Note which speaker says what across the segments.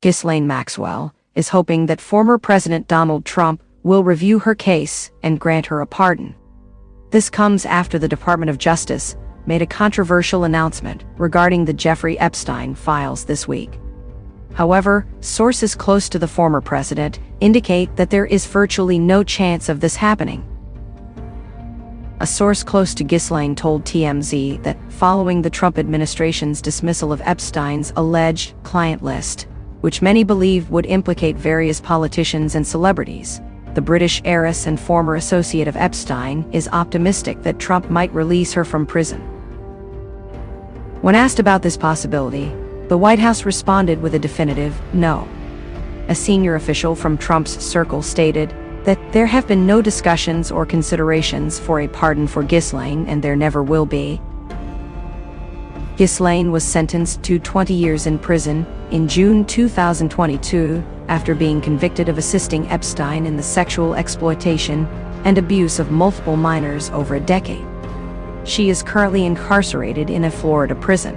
Speaker 1: Ghislaine Maxwell, is hoping that former President Donald Trump will review her case and grant her a pardon. This comes after the Department of Justice made a controversial announcement regarding the Jeffrey Epstein files this week. However, sources close to the former president indicate that there is virtually no chance of this happening. A source close to Ghislaine told TMZ that following the Trump administration's dismissal of Epstein's alleged client list, which many believe would implicate various politicians and celebrities, the British heiress and former associate of Epstein is optimistic that Trump might release her from prison. When asked about this possibility, the White House responded with a definitive no. A senior official from Trump's circle stated that there have been no discussions or considerations for a pardon for Ghislaine, and there never will be. Ghislaine was sentenced to 20 years in prison in June 2022 after being convicted of assisting Epstein in the sexual exploitation and abuse of multiple minors over a decade. She is currently incarcerated in a Florida prison.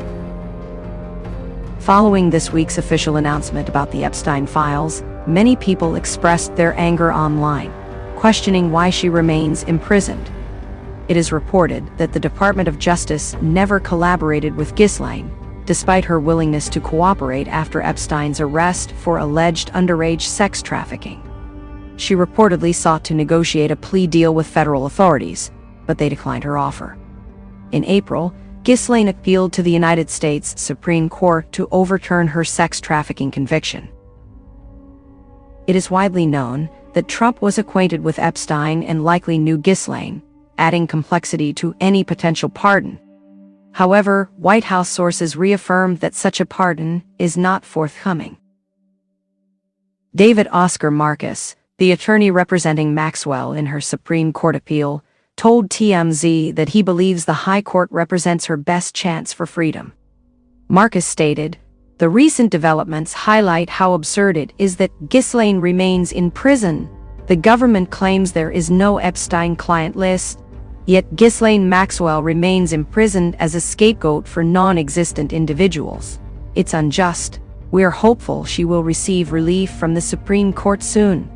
Speaker 1: Following this week's official announcement about the Epstein files, many people expressed their anger online, questioning why she remains imprisoned. It is reported that the Department of Justice never collaborated with Ghislaine, despite her willingness to cooperate after Epstein's arrest for alleged underage sex trafficking. She reportedly sought to negotiate a plea deal with federal authorities, but they declined her offer. In April, Ghislaine appealed to the United States Supreme Court to overturn her sex trafficking conviction. It is widely known that Trump was acquainted with Epstein and likely knew Ghislaine, adding complexity to any potential pardon. However, White House sources reaffirmed that such a pardon is not forthcoming. David Oscar Marcus, the attorney representing Maxwell in her Supreme Court appeal, told TMZ that he believes the High Court represents her best chance for freedom. Marcus stated, "The recent developments highlight how absurd it is that Ghislaine remains in prison. The government claims there is no Epstein client list, yet Ghislaine Maxwell remains imprisoned as a scapegoat for non-existent individuals. It's unjust. We are hopeful she will receive relief from the Supreme Court soon."